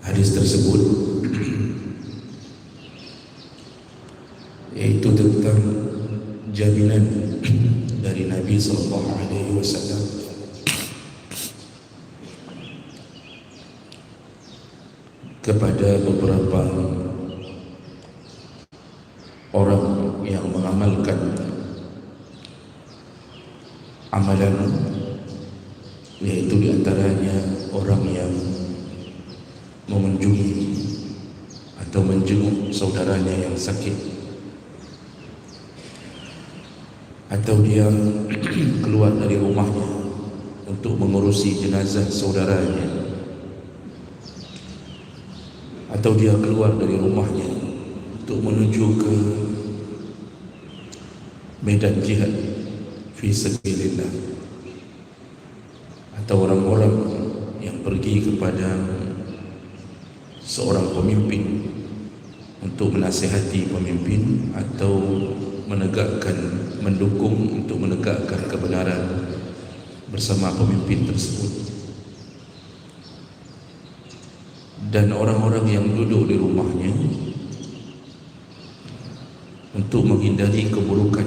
hadis tersebut, yaitu tentang jaminan dari Nabi SAW kepada beberapa orang yang mengamalkan amalan, yaitu diantaranya orang yang mengunjungi atau menjenguk saudaranya yang sakit, atau dia keluar dari rumahnya untuk mengurusi jenazah saudaranya, atau dia keluar dari rumahnya untuk menuju ke medan jihad fi sabilillah, atau orang-orang yang pergi kepada seorang pemimpin untuk menasihati pemimpin atau mendukung untuk menegakkan kebenaran bersama pemimpin tersebut. Dan orang-orang yang duduk di rumahnya untuk menghindari keburukan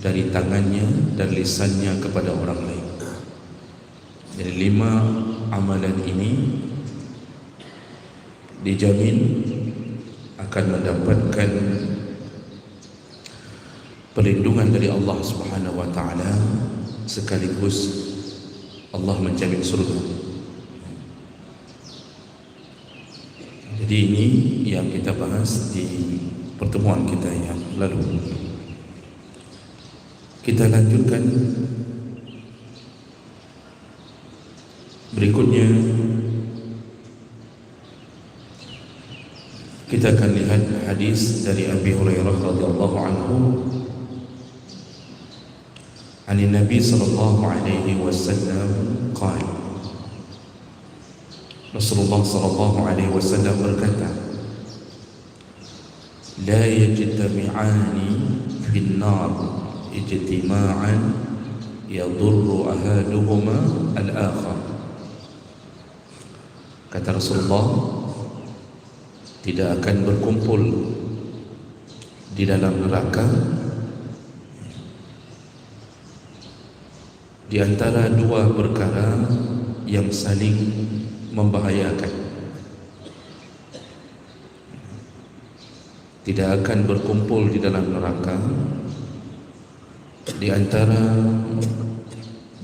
dari tangannya dan lisannya kepada orang lain. Jadi 5 amalan ini dijamin akan mendapatkan perlindungan dari Allah Subhanahu wa taala, sekaligus Allah menjamin surga. Jadi ini yang kita bahas di pertemuan kita yang lalu. Kita lanjutkan berikutnya. Kita akan lihat hadis dari Abi Hurairah radhiyallahu anhu an Nabi sallallahu alaihi wasallam qala, Rasulullah sallallahu alaihi wasallam berkata, la yajtami'ani fin nar ijtima'an yadurru ahaduhuma al-akhar. Kata Rasulullah, tidak akan berkumpul di dalam neraka di antara 2 perkara yang saling membahayakan. Tidak akan berkumpul di dalam neraka di antara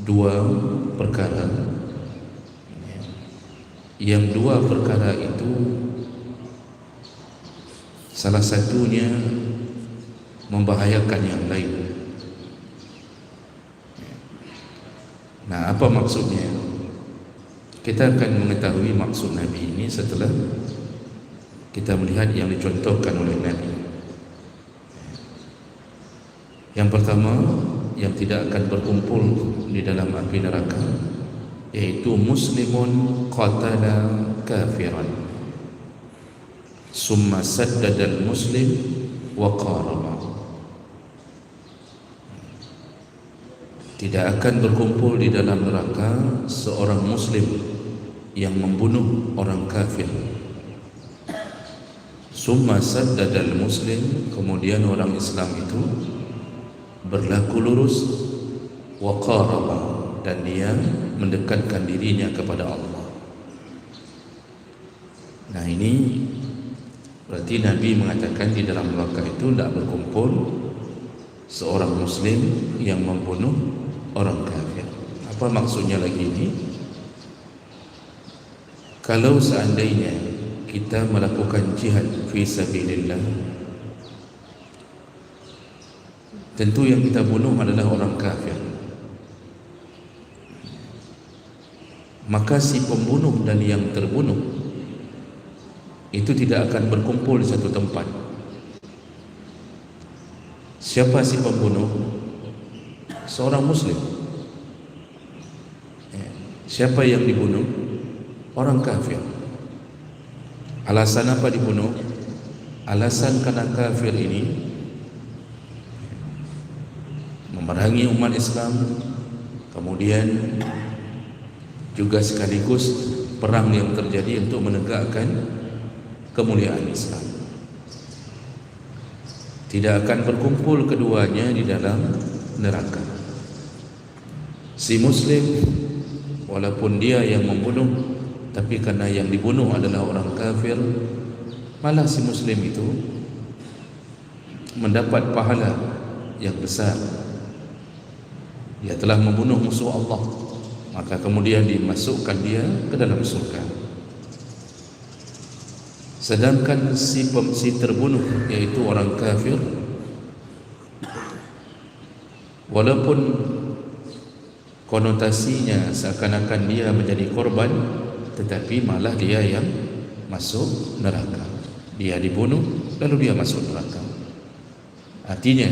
2 perkara yang 2 perkara itu salah satunya membahayakan yang lain. Nah, apa maksudnya? Kita akan mengetahui maksud Nabi ini setelah kita melihat yang dicontohkan oleh Nabi. Yang pertama, yang tidak akan berkumpul di dalam api neraka, yaitu muslimun qatala kafiran summa saddadal muslim wa qaraba. Tidak akan berkumpul di dalam neraka seorang muslim yang membunuh orang kafir, summa saddadal muslim, kemudian orang Islam itu berlaku lurus, wa qaraba, dan dia mendekatkan dirinya kepada Allah. Nah, ini berarti Nabi mengatakan di dalam neraka itu tidak berkumpul seorang muslim yang membunuh orang kafir. Apa maksudnya lagi ini? Kalau seandainya kita melakukan jihad fi sabilillah, tentu yang kita bunuh adalah orang kafir. Maka si pembunuh dan yang terbunuh itu tidak akan berkumpul di satu tempat. Siapa si pembunuh? Seorang muslim. Siapa yang dibunuh? Orang kafir. Alasan apa dibunuh? Alasan karena kafir ini memerangi umat Islam, kemudian juga sekaligus perang yang terjadi untuk menegakkan kemuliaan Islam. Tidak akan berkumpul keduanya di dalam neraka. Si Muslim walaupun dia yang membunuh, tapi karena yang dibunuh adalah orang kafir, malah si Muslim itu mendapat pahala yang besar. Dia telah membunuh musuh Allah, maka kemudian dimasukkan dia ke dalam surga. Sedangkan si terbunuh, yaitu orang kafir, walaupun konotasinya seakan-akan dia menjadi korban, tetapi malah dia yang masuk neraka. Dia dibunuh lalu dia masuk neraka. Artinya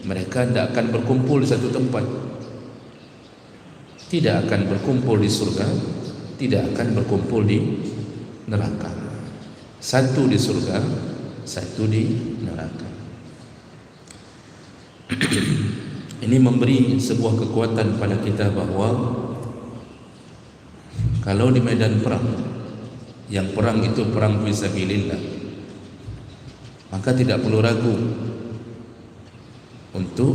mereka tidak akan berkumpul di satu tempat, tidak akan berkumpul di surga, tidak akan berkumpul di neraka. Satu di surga, satu di neraka. Ini memberi sebuah kekuatan pada kita bahawa kalau di medan perang, yang perang itu perang fisabilillah, maka tidak perlu ragu untuk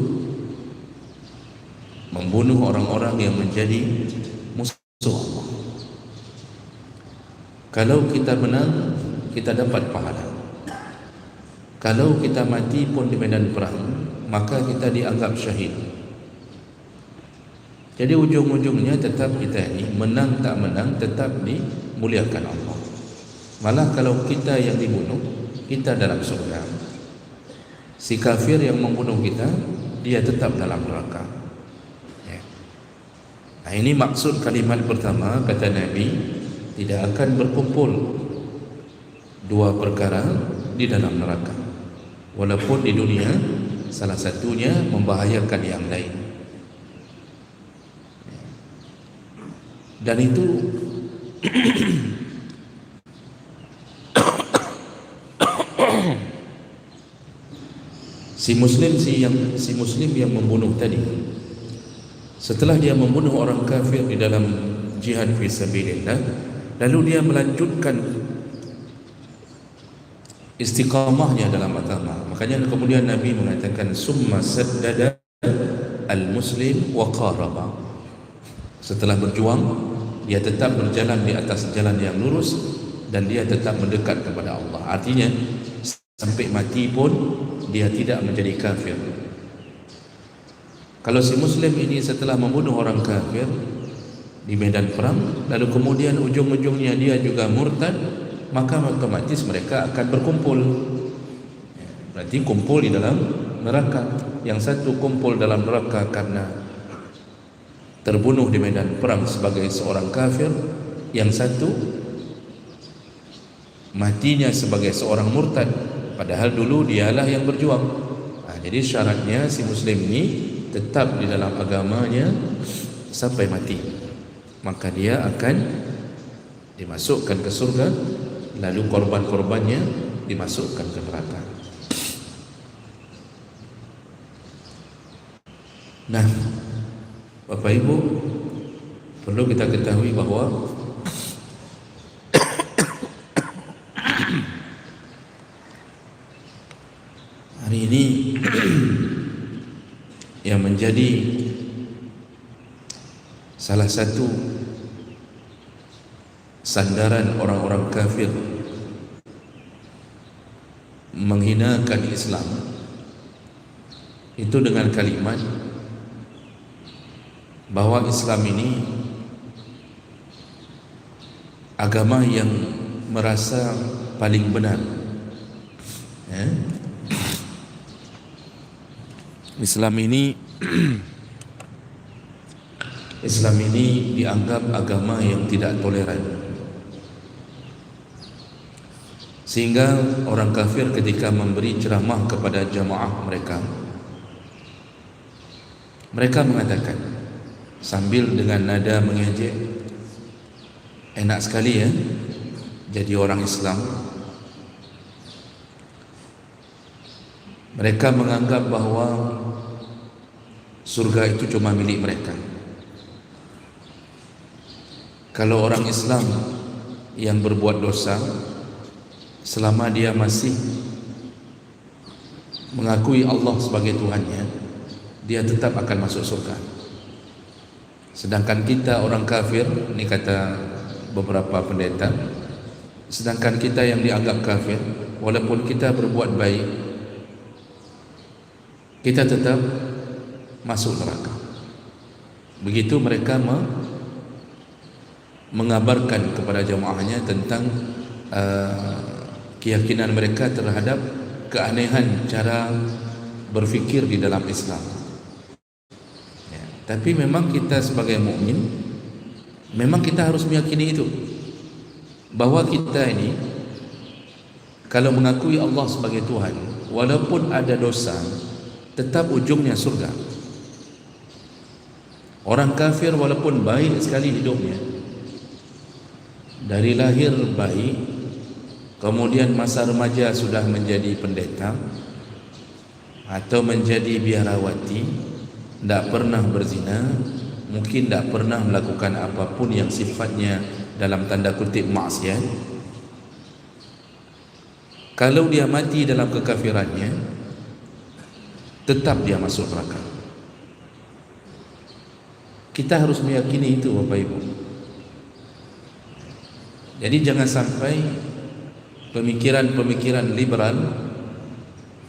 membunuh orang-orang yang menjadi musuh Allah. Kalau kita menang, kita dapat pahala. Kalau kita mati pun di medan perang, maka kita dianggap syahid. Jadi ujung-ujungnya tetap kita ini menang tak menang tetap dimuliakan Allah. Malah kalau kita yang dibunuh, kita dalam surga. Si kafir yang membunuh kita, dia tetap dalam neraka. Nah, ini maksud kalimat pertama, kata Nabi, tidak akan berkumpul dua perkara di dalam neraka. Walaupun di dunia salah satunya membahayakan yang lain. Dan itu si muslim yang membunuh tadi, setelah dia membunuh orang kafir di dalam jihad fisabilillah, lalu dia melanjutkan istiqamahnya dalam agama. Makanya kemudian Nabi mengatakan summa saddada al-muslim wa qaraba. Setelah berjuang, dia tetap berjalan di atas jalan yang lurus dan dia tetap mendekat kepada Allah. Artinya sampai mati pun dia tidak menjadi kafir. Kalau si muslim ini setelah membunuh orang kafir di medan perang, lalu kemudian ujung-ujungnya dia juga murtad, maka otomatis mereka akan berkumpul. Berarti kumpul di dalam neraka. Yang satu kumpul dalam neraka karena terbunuh di medan perang sebagai seorang kafir, yang satu matinya sebagai seorang murtad, padahal dulu dialah yang berjuang. Jadi syaratnya si muslim ini tetap di dalam agamanya sampai mati, maka dia akan dimasukkan ke surga, lalu korban-korbannya dimasukkan ke neraka. Nah, Bapak Ibu, perlu kita ketahui bahawa hari ini yang menjadi salah satu sandaran orang-orang kafir menghinakan Islam itu dengan kalimat bahwa Islam ini agama yang merasa paling benar. Islam ini Islam ini dianggap agama yang tidak toleran, sehingga orang kafir ketika memberi ceramah kepada jamaah mereka mengatakan sambil dengan nada mengejek, enak sekali ya jadi orang Islam. Mereka menganggap bahawa surga itu cuma milik mereka. Kalau orang Islam yang berbuat dosa selama dia masih mengakui Allah sebagai Tuhannya, dia tetap akan masuk surga. Sedangkan kita orang kafir, ini kata beberapa pendeta, sedangkan kita yang dianggap kafir, walaupun kita berbuat baik, kita tetap masuk neraka. Begitu mereka mengabarkan kepada jamaahnya tentang keyakinan mereka terhadap keanehan cara berfikir di dalam Islam. Ya, tapi memang kita sebagai mukmin, memang kita harus meyakini itu, bahwa kita ini kalau mengakui Allah sebagai Tuhan, walaupun ada dosa, tetap ujungnya surga. Orang kafir walaupun baik sekali hidupnya, dari lahir baik, kemudian masa remaja sudah menjadi pendeta atau menjadi biarawati, tidak pernah berzina, mungkin tidak pernah melakukan apapun yang sifatnya dalam tanda kutip maksiat. Kalau dia mati dalam kekafirannya, tetap dia masuk neraka. Kita harus meyakini itu, Bapak Ibu. Jadi jangan sampai pemikiran-pemikiran liberal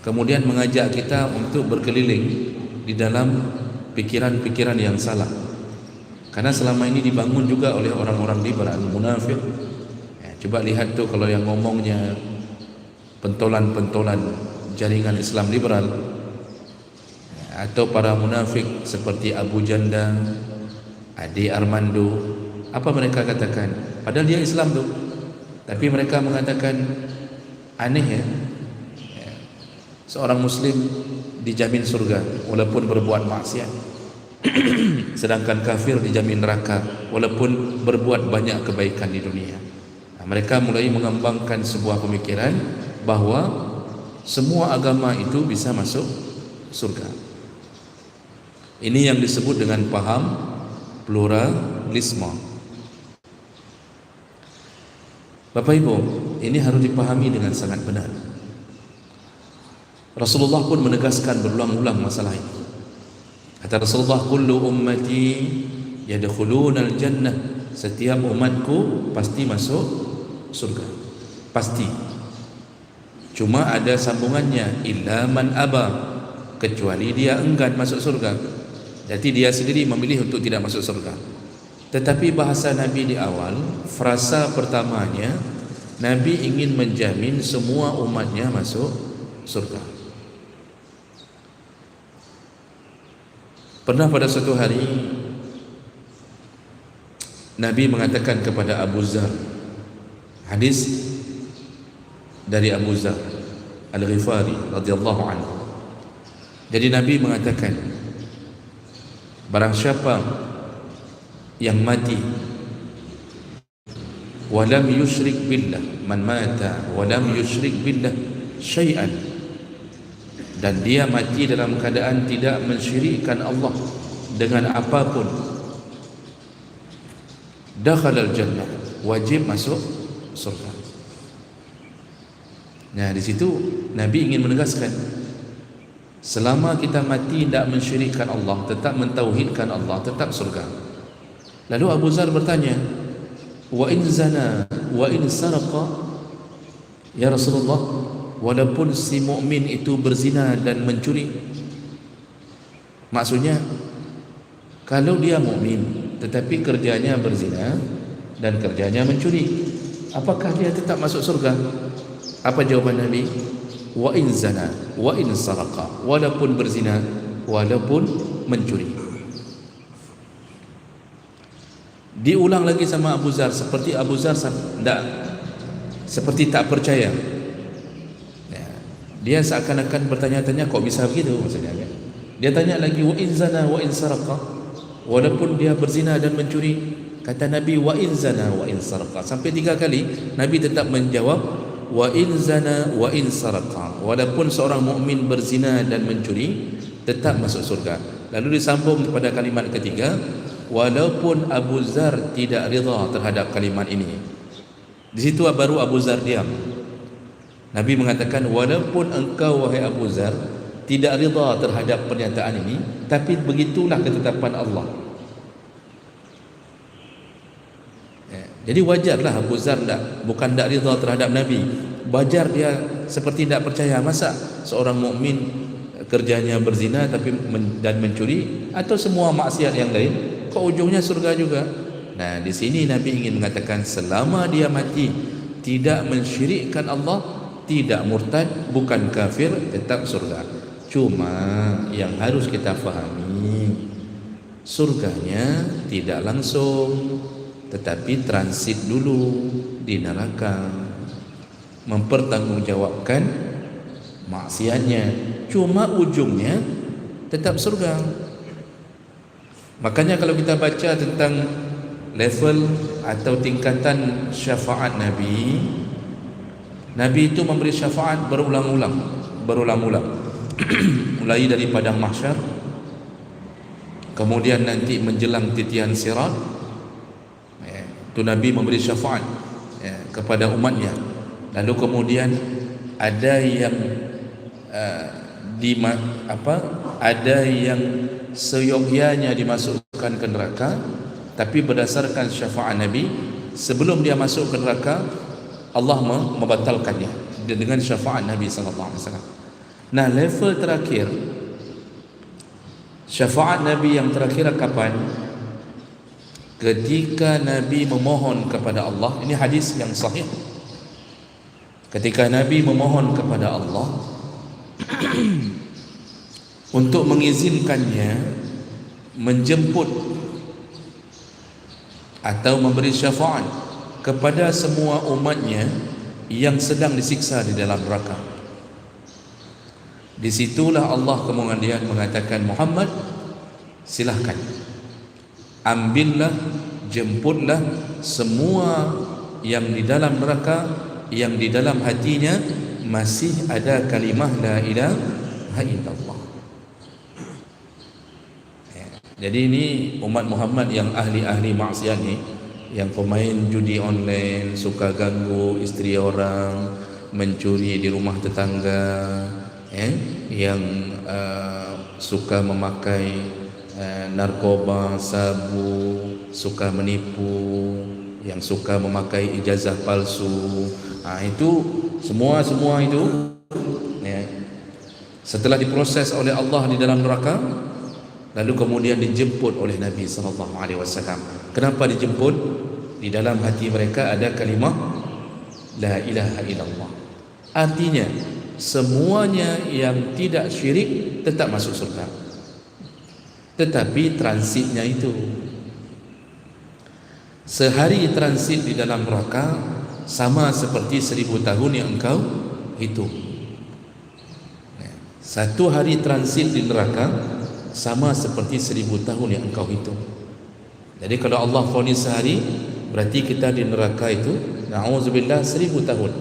kemudian mengajak kita untuk berkeliling di dalam pikiran-pikiran yang salah. Karena selama ini dibangun juga oleh orang-orang liberal, munafik. Ya, coba lihat tuh kalau yang ngomongnya pentolan-pentolan jaringan Islam liberal, ya, atau para munafik seperti Abu Janda, Ade Armando, apa mereka katakan? Padahal dia Islam tuh, tapi mereka mengatakan aneh ya, seorang Muslim dijamin surga walaupun berbuat maksiat, sedangkan kafir dijamin neraka walaupun berbuat banyak kebaikan di dunia. Nah, mereka mulai mengembangkan sebuah pemikiran bahwa semua agama itu bisa masuk surga. Ini yang disebut dengan paham pluralisme. Bapak Ibu, ini harus dipahami dengan sangat benar. Rasulullah pun menegaskan berulang-ulang masalah ini. Kata Rasulullah, kullu ummati yadkhuluna al-jannah, setiap umatku pasti masuk surga, pasti. Cuma ada sambungannya, illa man aba, kecuali dia enggan masuk surga. Jadi dia sendiri memilih untuk tidak masuk surga. Tetapi bahasa Nabi di awal, frasa pertamanya, Nabi ingin menjamin semua umatnya masuk surga. Pernah pada suatu hari Nabi mengatakan kepada Abu Zar, hadis dari Abu Zar Al-Ghifari radhiyallahu anhu. Jadi Nabi mengatakan, barang siapa yang mati walam yusyrik billah, man mata walam yusyrik billah syai'an, dan dia mati dalam keadaan tidak mensyirikkan Allah dengan apapun, dakhalal jannah, wajib masuk surga. Nah, di situ Nabi ingin menegaskan, selama kita mati tidak mensyirikkan Allah, tetap mentauhidkan Allah, tetap surga. Lalu Abu Zar bertanya, wa in zana wa in saraqa, ya Rasulullah, walaupun si mukmin itu berzina dan mencuri, maksudnya kalau dia mukmin tetapi kerjanya berzina dan kerjanya mencuri, apakah dia tetap masuk surga? Apa jawaban Nabi? Wa in zana wa in saraqa, walaupun berzina walaupun mencuri. Diulang lagi sama Abu Zar, seperti Abu Zar seperti tak percaya. Dia seakan-akan bertanya-tanya, kok bisa begitu maksudnya kan? Dia tanya lagi, wa in zana wa in saraqa, walaupun dia berzina dan mencuri. Kata Nabi, wa in zana wa in saraqa, sampai 3 kali Nabi tetap menjawab wa in zana wa in saraqa, walaupun seorang mukmin berzina dan mencuri tetap masuk surga. Lalu disambung pada kalimat ketiga, walaupun Abu Zar tidak rida terhadap kalimat ini, Di situ baru Abu Zar diam. Nabi mengatakan, walaupun engkau wahai Abu Zar tidak rida terhadap pernyataan ini, tapi begitulah ketetapan Allah. Jadi wajarlah Abu Zar bukan tak rida terhadap Nabi. Wajar dia seperti tidak percaya. Masa seorang mukmin kerjanya berzina dan mencuri atau semua maksiat yang lain, kok ujungnya surga juga? Nah, di sini Nabi ingin mengatakan selama dia mati tidak mensyirikkan Allah, tidak murtad, bukan kafir, tetap surga. Cuma yang harus kita fahami, surganya tidak langsung, tetapi transit dulu di neraka, mempertanggungjawabkan maksiatnya. Cuma ujungnya tetap surga. Makanya kalau kita baca tentang level atau tingkatan syafaat Nabi, Nabi itu memberi syafaat berulang-ulang mulai dari padang mahsyar, kemudian nanti menjelang titian sirat, itu Nabi memberi syafaat kepada umatnya. Lalu kemudian ada yang ada yang seyogyanya dimasukkan ke neraka, tapi berdasarkan syafaat Nabi, sebelum dia masuk ke neraka Allah membatalkannya dengan syafaat Nabi SAW. Nah, level terakhir syafaat Nabi yang terakhir kapan? Ketika Nabi memohon kepada Allah. Ini hadis yang sahih. Ketika Nabi memohon kepada Allah untuk mengizinkannya menjemput atau memberi syafaat kepada semua umatnya yang sedang disiksa di dalam neraka. Disitulah Allah kemudian mengatakan, Muhammad, silahkan ambillah, jemputlah semua yang di dalam neraka, yang di dalam hatinya masih ada kalimah la ilaha illallah. Jadi ini umat Muhammad yang ahli-ahli maksiat ni, yang pemain judi online, suka ganggu isteri orang, mencuri di rumah tetangga, yang suka memakai narkoba, sabu, suka menipu, yang suka memakai ijazah palsu. Itu semua itu setelah diproses oleh Allah di dalam neraka, lalu kemudian dijemput oleh Nabi SAW. Kenapa dijemput? Di dalam hati mereka ada kalimah la ilaha illallah. Artinya semuanya yang tidak syirik tetap masuk surga, tetapi transitnya itu, sehari transit di dalam neraka sama seperti 1000 tahun yang engkau hitung. Satu hari transit di neraka sama seperti 1000 tahun yang engkau hitung. Jadi kalau Allah vonis sehari, berarti kita di neraka itu, na'udzubillah, 1000 tahun.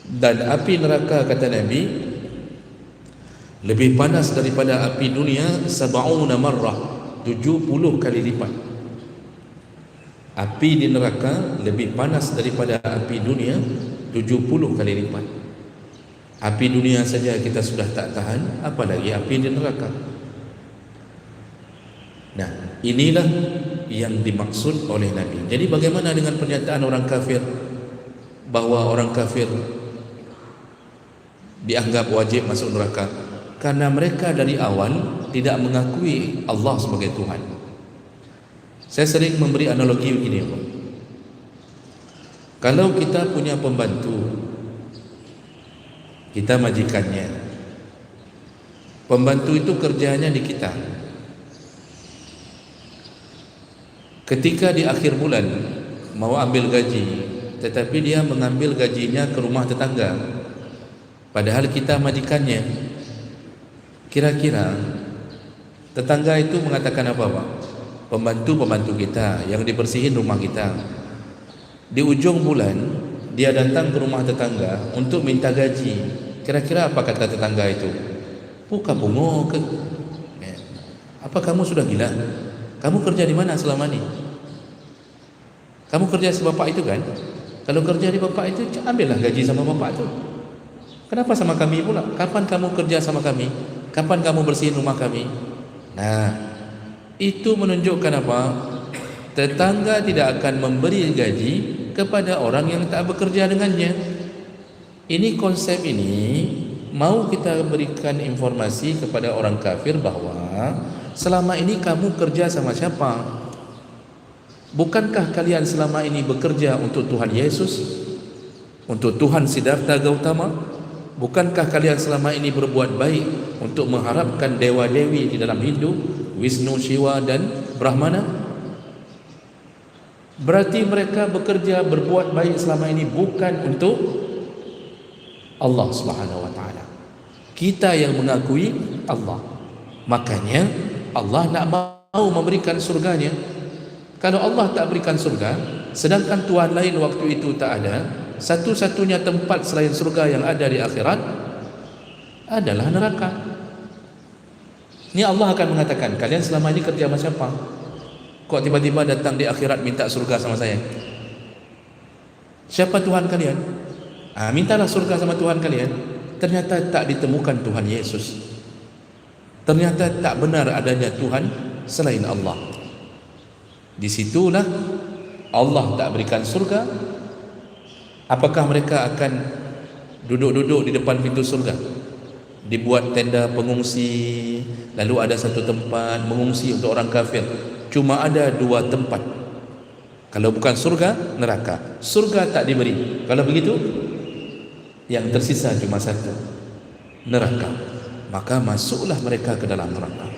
Dan api neraka, kata Nabi, lebih panas daripada api dunia 70 marrah, 70 kali lipat. Api di neraka lebih panas daripada api dunia 70 kali lipat. Api dunia saja kita sudah tak tahan, apalagi api di neraka. Nah, inilah yang dimaksud oleh Nabi. Jadi bagaimana dengan pernyataan orang kafir bahawa orang kafir dianggap wajib masuk neraka? Karena mereka dari awal tidak mengakui Allah sebagai Tuhan. Saya sering memberi analogi begini, Pak. Kalau kita punya pembantu, kita majikannya, pembantu itu kerjanya di kita. Ketika di akhir bulan mau ambil gaji, tetapi dia mengambil gajinya ke rumah tetangga, padahal kita majikannya. Kira-kira tetangga itu mengatakan apa, Pak? Pembantu kita yang dibersihin rumah kita, di ujung bulan dia datang ke rumah tetangga untuk minta gaji. Kira-kira apa kata tetangga itu? Buka bungo ke? Apa kamu sudah gila? Kamu kerja di mana selama ini? Kamu kerja sebapak itu kan? Kalau kerja di bapak itu, ambillah gaji sama bapak tu. Kenapa sama kami pula? Kapan kamu kerja sama kami? Kapan kamu bersihin rumah kami? Nah, itu menunjukkan apa? Tetangga tidak akan memberi gaji kepada orang yang tak bekerja dengannya. Ini konsep ini mau kita berikan informasi kepada orang kafir bahawa selama ini kamu kerja sama siapa? Bukankah kalian selama ini bekerja untuk Tuhan Yesus? Untuk Tuhan Siddhartha Gautama? Bukankah kalian selama ini berbuat baik untuk mengharapkan dewa-dewi di dalam Hindu, Wisnu, Shiva dan Brahmana? Berarti mereka bekerja berbuat baik selama ini bukan untuk Allah Subhanahu wa taala. Kita yang mengakui Allah. Makanya Allah nak mau memberikan surganya. Kalau Allah tak berikan surga, sedangkan Tuhan lain waktu itu tak ada, satu-satunya tempat selain surga yang ada di akhirat adalah neraka. Ini Allah akan mengatakan, kalian selama ini kerja sama siapa? Kok tiba-tiba datang di akhirat minta surga sama saya? Siapa Tuhan kalian? Mintalah surga sama Tuhan kalian. Ternyata tak ditemukan Tuhan Yesus. Ternyata tak benar adanya Tuhan selain Allah. Disitulah Allah tak berikan surga. Apakah mereka akan duduk-duduk di depan pintu surga? Dibuat tenda pengungsi, lalu ada satu tempat mengungsi untuk orang kafir. Cuma ada dua tempat. Kalau bukan surga, neraka. Surga tak diberi. Kalau begitu, yang tersisa cuma satu, neraka. Maka masuklah mereka ke dalam neraka.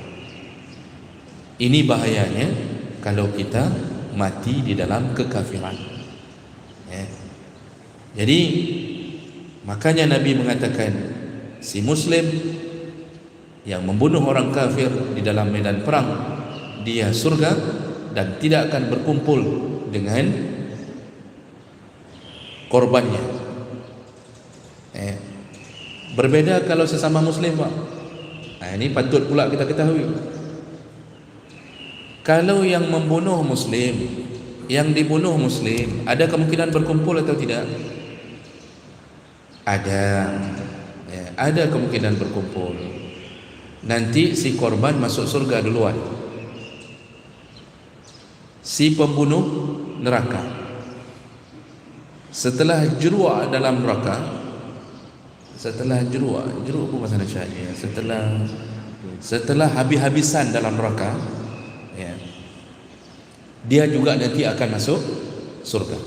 Ini bahayanya kalau kita mati di dalam kekafiran. Jadi makanya Nabi mengatakan, si Muslim yang membunuh orang kafir di dalam medan perang, dia surga dan tidak akan berkumpul dengan korbannya. Berbeda kalau sesama Muslim, Pak. Ini patut pula kita ketahui. Kalau yang membunuh Muslim, yang dibunuh Muslim, ada kemungkinan berkumpul atau tidak? Ada kemungkinan berkumpul. Nanti si korban masuk surga duluan, si pembunuh neraka. Setelah jeruak dalam neraka, setelah jeruak pun bahasa Indonesia, setelah habis-habisan dalam neraka, dia juga nanti akan masuk surga.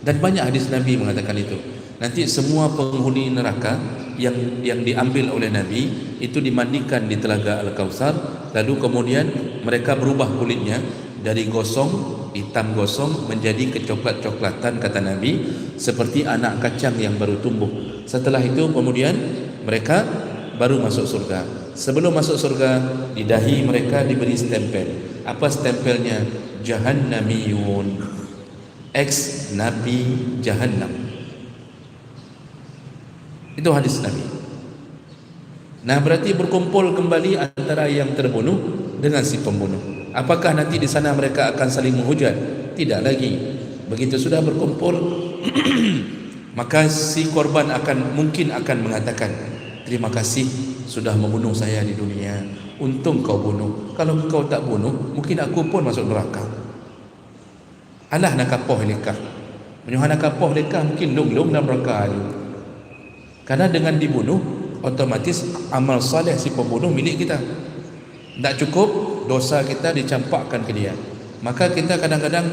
Dan banyak hadis Nabi mengatakan itu. Nanti semua penghuni neraka yang diambil oleh Nabi itu dimandikan di telaga Al-Kautsar, lalu kemudian mereka berubah kulitnya dari gosong, hitam gosong menjadi kecoklat-coklatan, kata Nabi, seperti anak kacang yang baru tumbuh. Setelah itu kemudian mereka baru masuk surga. Sebelum masuk surga, di dahi mereka diberi stempel. Apa stempelnya? Jahannamiyun, ex nabi Jahannam. Itu hadis Nabi. Nah, berarti berkumpul kembali antara yang terbunuh dengan si pembunuh. Apakah nanti di sana mereka akan saling menghujat? Tidak lagi. Begitu sudah berkumpul, maka si korban mungkin akan mengatakan, terima kasih sudah membunuh saya di dunia. Untung kau bunuh. Kalau kau tak bunuh, mungkin aku pun masuk neraka. Alah nak kapoh lekah. Menyuhana kapoh lekah mungkin long dalam neraka. Karena dengan dibunuh, otomatis amal saleh si pembunuh milik kita. Tak cukup, dosa kita dicampakkan ke dia. Maka kita kadang-kadang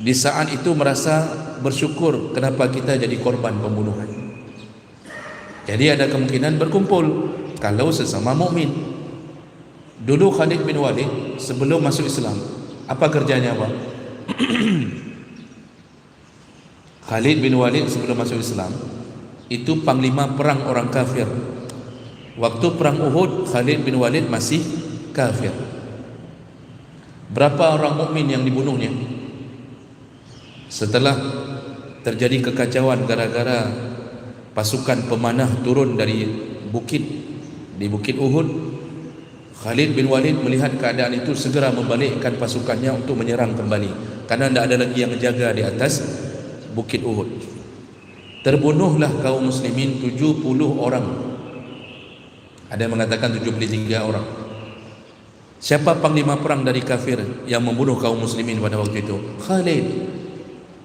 di saat itu merasa bersyukur kenapa kita jadi korban pembunuhan. Jadi ada kemungkinan berkumpul kalau sesama mukmin. Dulu Khalid bin Walid sebelum masuk Islam, apa kerjanya, Pak? Khalid bin Walid sebelum masuk Islam itu panglima perang orang kafir. Waktu perang Uhud, Khalid bin Walid masih kafir. Berapa orang mukmin yang dibunuhnya? Setelah terjadi kekacauan gara-gara pasukan pemanah turun dari bukit, di bukit Uhud, Khalid bin Walid melihat keadaan itu segera membalikkan pasukannya untuk menyerang kembali, karena tidak ada lagi yang jaga di atas Bukit Uhud. Terbunuhlah kaum muslimin 70 orang. Ada yang mengatakan 73 orang. Siapa panglima perang dari kafir yang membunuh kaum muslimin pada waktu itu? Khalid.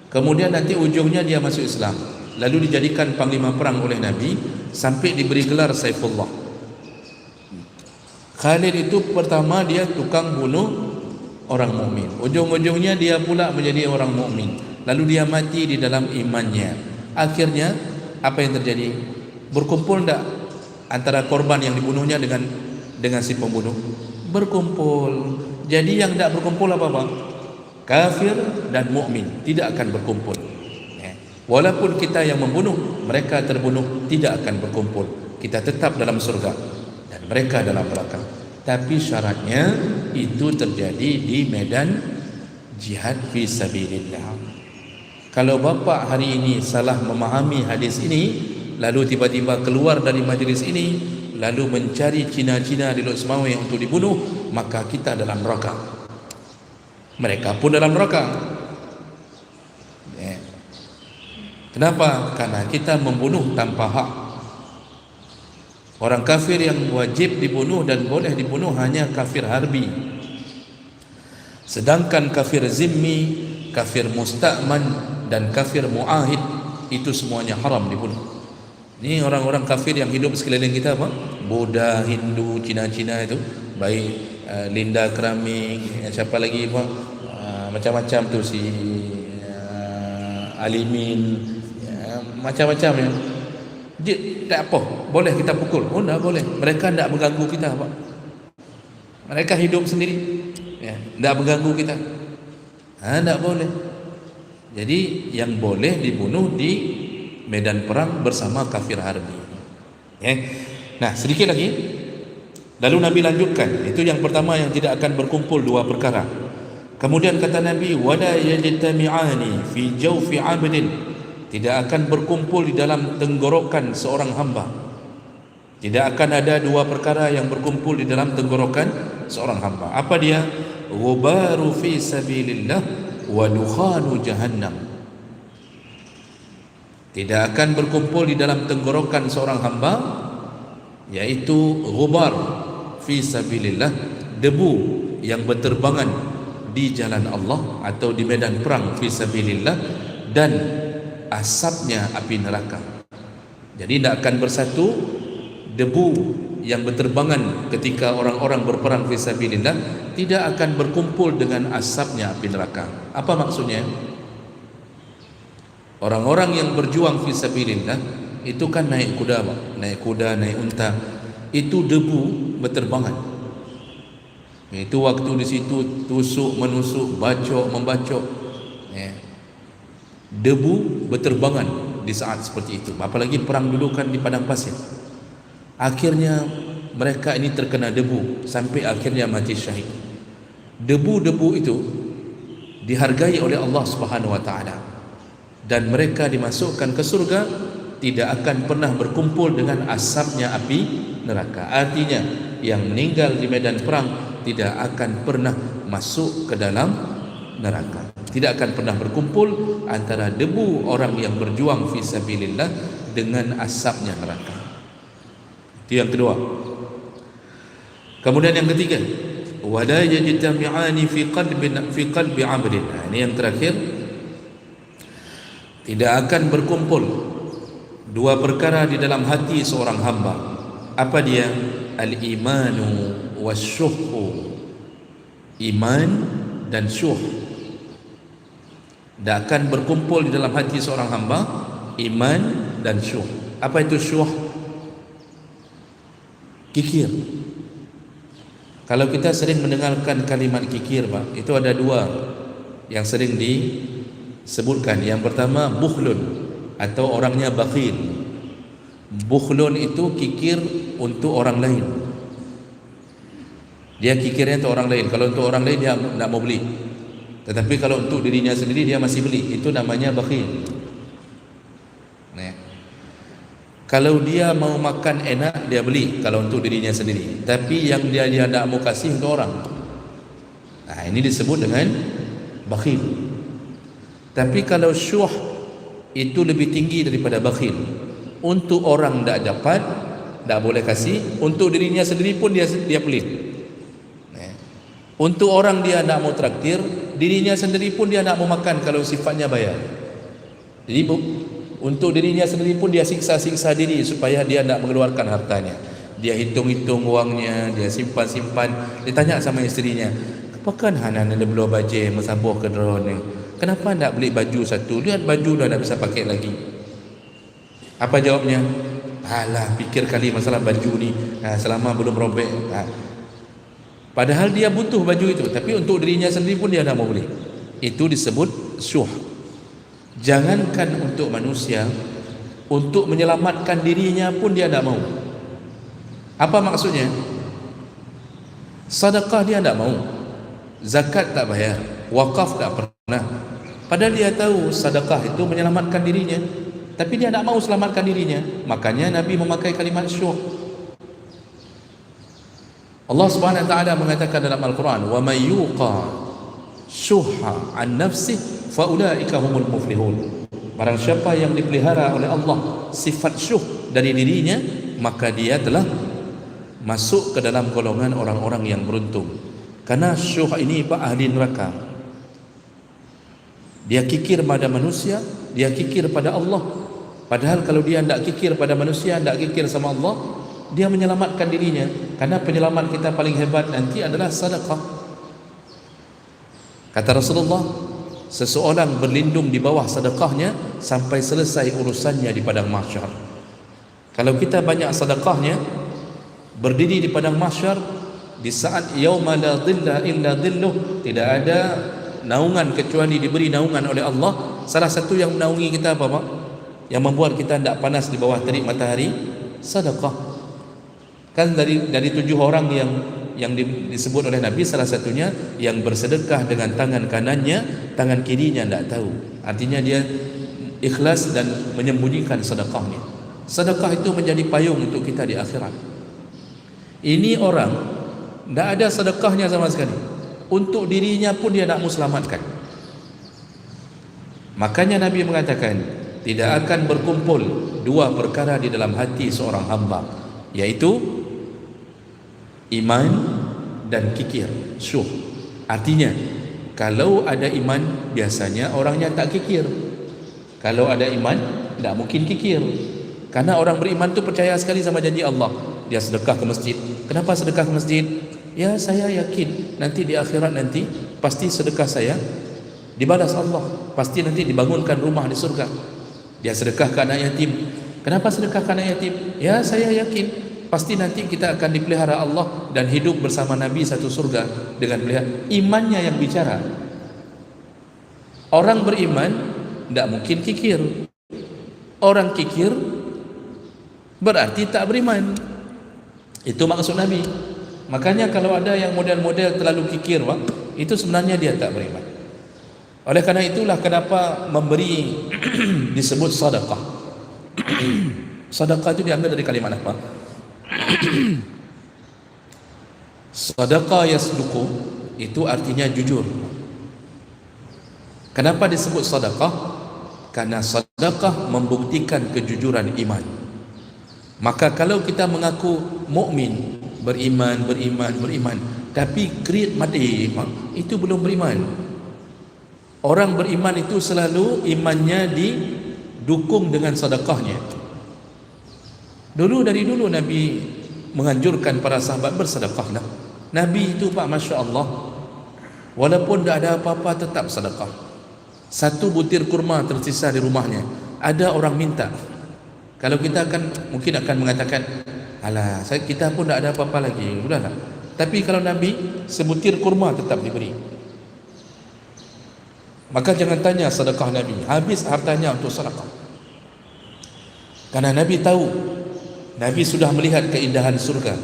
Kemudian nanti ujungnya dia masuk Islam, lalu dijadikan panglima perang oleh Nabi sampai diberi gelar Saifullah. Khalid itu pertama dia tukang bunuh orang mukmin, ujung-ujungnya dia pula menjadi orang mukmin, lalu dia mati di dalam imannya. Akhirnya apa yang terjadi? Berkumpul tidak antara korban yang dibunuhnya dengan si pembunuh? Berkumpul. Jadi yang tidak berkumpul apa? Kafir dan mukmin tidak akan berkumpul. Walaupun kita yang membunuh, mereka terbunuh, tidak akan berkumpul. Kita tetap dalam surga dan mereka dalam neraka. Tapi syaratnya itu terjadi di medan jihad fi sabilillah. Kalau bapa hari ini salah memahami hadis ini, lalu tiba-tiba keluar dari majlis ini, lalu mencari Cina-Cina di Lok Semawai untuk dibunuh, maka kita dalam neraka. Mereka pun dalam neraka. Kenapa? Karena kita membunuh tanpa hak. Orang kafir yang wajib dibunuh dan boleh dibunuh hanya kafir harbi. Sedangkan kafir zimmi, kafir musta'man dan kafir mu'ahid itu semuanya haram dibunuh. Ini orang-orang kafir yang hidup sekeliling kita apa? Buddha, Hindu, Cina-Cina itu, baik Linda Keramik, siapa lagi apa? Macam-macam tu si Alimin, macam-macam ya. Tak apa, boleh kita pukul. Oh, tak boleh. Mereka tak mengganggu kita apa? Mereka hidup sendiri. Ya, tak mengganggu kita. Tak boleh. Jadi yang boleh dibunuh di medan perang bersama kafir harbi. Nah, sedikit lagi. Lalu Nabi lanjutkan. Itu yang pertama yang tidak akan berkumpul dua perkara. Kemudian kata Nabi, wala yajtami'ani fi jawfi 'abdin. Tidak akan berkumpul di dalam tenggorokan seorang hamba. Tidak akan ada dua perkara yang berkumpul di dalam tenggorokan seorang hamba. Apa dia? Ghubaru fi sabilillah wa dukhanu jahannam. Tidak akan berkumpul di dalam tenggorokan seorang hamba, yaitu ghubar fi sabilillah, debu yang berterbangan di jalan Allah atau di medan perang fi sabilillah, dan asapnya api neraka. Jadi tidak akan bersatu debu yang berterbangan ketika orang-orang berperang fi sabilillah tidak akan berkumpul dengan asapnya api neraka. Apa maksudnya? Orang-orang yang berjuang fi sabilillah itu kan naik kuda, naik unta. Itu debu berterbangan. Itu waktu di situ tusuk menusuk, bacok membacok. Debu berterbangan di saat seperti itu. Apalagi perang dulu kan di padang pasir. Akhirnya mereka ini terkena debu sampai akhirnya mati syahid. Debu-debu itu dihargai oleh Allah Subhanahu wa taala dan mereka dimasukkan ke surga, tidak akan pernah berkumpul dengan asapnya api neraka. Artinya yang meninggal di medan perang tidak akan pernah masuk ke dalam neraka. Tidak akan pernah berkumpul antara debu orang yang berjuang fi sabilillah dengan asapnya neraka. Itu yang kedua. Kemudian yang ketiga, wala yajtami'ani fi qalbi 'abdin. Ini yang terakhir. Tidak akan berkumpul dua perkara di dalam hati seorang hamba. Apa dia? Al-imanu wasyuhu. Iman dan syuh. Tidak akan berkumpul di dalam hati seorang hamba iman dan syuh. Apa itu syuh? Kikir. Kalau kita sering mendengarkan kalimat kikir, Pak, itu ada dua yang sering disebutkan. Yang pertama bukhlun, atau orangnya bakhil. Bukhlun itu kikir untuk orang lain. Dia kikirnya untuk orang lain. Kalau untuk orang lain dia tidak mau beli. Tetapi kalau untuk dirinya sendiri dia masih beli. Itu namanya bakhil. Kalau dia mau makan enak, dia beli kalau untuk dirinya sendiri. Tapi yang dia tidak mau kasih untuk orang. Nah, ini disebut dengan bakhil. Tapi kalau syuh, itu lebih tinggi daripada bakhil. Untuk orang tak dapat, tak boleh kasih. Untuk dirinya sendiri pun dia pelit. Untuk orang dia nak mau traktir, dirinya sendiri pun dia nak mau makan kalau sifatnya bayar. Jadi untuk dirinya sendiri pun dia siksa-siksa diri supaya dia tak mengeluarkan hartanya. Dia hitung-hitung wangnya, dia simpan-simpan. Dia tanya sama isterinya, "Apakah hanan ada belah baju masabuh ke drone ni? Kenapa tak beli baju satu? Lihat baju dah tak bisa pakai lagi." Apa jawabnya? "Alah, fikir kali masalah baju ni, selama belum robek." Padahal dia butuh baju itu, tapi untuk dirinya sendiri pun dia tak mau beli. Itu disebut syuh. Jangankan untuk manusia, untuk menyelamatkan dirinya pun dia tak mau. Apa maksudnya? Sedekah dia tak mau, zakat tak bayar, wakaf tak pernah. Padahal dia tahu sedekah itu menyelamatkan dirinya, tapi dia tak mau selamatkan dirinya. Makanya Nabi memakai kalimat syuh. Allah Subhanahu wa taala mengatakan dalam Al-Quran, "Wa may yuqa syuhha an nafsihi fa ulaika humul muflihun." Barang siapa yang dipelihara oleh Allah sifat syuh dari dirinya, maka dia telah masuk ke dalam golongan orang-orang yang beruntung. Karena syuh ini ahli neraka. Dia kikir pada manusia, dia kikir pada Allah. Padahal kalau dia tidak kikir pada manusia, tidak kikir sama Allah, dia menyelamatkan dirinya. Karena penyelamat kita paling hebat nanti adalah sedekah. Kata Rasulullah, seseorang berlindung di bawah sedekahnya sampai selesai urusannya di padang mahsyar. Kalau kita banyak sedekahnya, berdiri di padang mahsyar di saat yauma la dhilla illa dhilluh, tidak ada naungan kecuali diberi naungan oleh Allah. Salah satu yang menaungi kita apa Pak? Yang membuat kita tidak panas di bawah terik matahari, sedekah. Kan dari 7 orang yang disebut oleh Nabi, salah satunya yang bersedekah dengan tangan kanannya, tangan kirinya tidak tahu. Artinya dia ikhlas dan menyembunyikan sedekahnya. Sedekah itu menjadi payung untuk kita di akhirat. Ini orang tidak ada sedekahnya sama sekali. Untuk dirinya pun dia nak muselamatkan. Makanya Nabi mengatakan, tidak akan berkumpul 2 perkara di dalam hati seorang hamba, yaitu iman dan kikir, syuh. Artinya, kalau ada iman, biasanya orangnya tak kikir. Kalau ada iman, tak mungkin kikir. Karena orang beriman tu percaya sekali sama janji Allah. Dia sedekah ke masjid. Kenapa sedekah ke masjid? Ya, saya yakin nanti di akhirat nanti pasti sedekah saya dibalas Allah. Pasti nanti dibangunkan rumah di surga. Dia sedekah ke anak yatim. Kenapa sedekah ke anak yatim? Ya, saya yakin pasti nanti kita akan dipelihara Allah dan hidup bersama Nabi satu surga dengan pelihara. Imannya yang bicara. Orang beriman tidak mungkin kikir. Orang kikir berarti tak beriman. Itu maksud Nabi. Makanya kalau ada yang model-model terlalu kikir, itu sebenarnya dia tak beriman. Oleh karena itulah kenapa memberi disebut sedekah. Sedekah itu diambil dari kalimat apa? Sedekah yasduqu itu artinya jujur. Kenapa disebut sedekah? Karena sedekah membuktikan kejujuran iman. Maka kalau kita mengaku mukmin, beriman, tapi kerit mati, itu belum beriman. Orang beriman itu selalu imannya didukung dengan sedekahnya. Dari dulu Nabi menganjurkan para sahabat bersedekahlah. Nabi itu Pak, Masya Allah, walaupun tak ada apa-apa tetap sedekah. 1 butir kurma tersisa di rumahnya, ada orang minta. Kalau kita mungkin akan mengatakan, alah, kita pun tak ada apa-apa lagi, udahlah. Tapi kalau Nabi, sebutir kurma tetap diberi. Maka jangan tanya sedekah Nabi, habis hartanya untuk sedekah. Karena Nabi tahu, Nabi sudah melihat keindahan surga.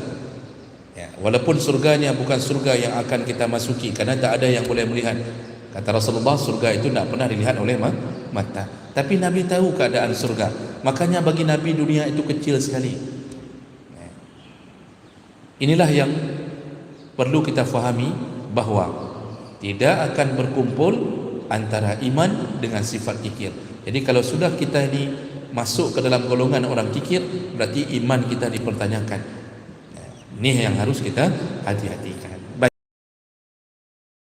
Ya, walaupun surganya bukan surga yang akan kita masuki, karena tak ada yang boleh melihat. Kata Rasulullah, surga itu tak pernah dilihat oleh mata. Tapi Nabi tahu keadaan surga. Makanya bagi Nabi dunia itu kecil sekali. Inilah yang perlu kita fahami, bahwa tidak akan berkumpul antara iman dengan sifat kikir. Jadi kalau sudah kita ini masuk ke dalam golongan orang kikir, berarti iman kita dipertanyakan. Ini yang harus kita hati-hatikan.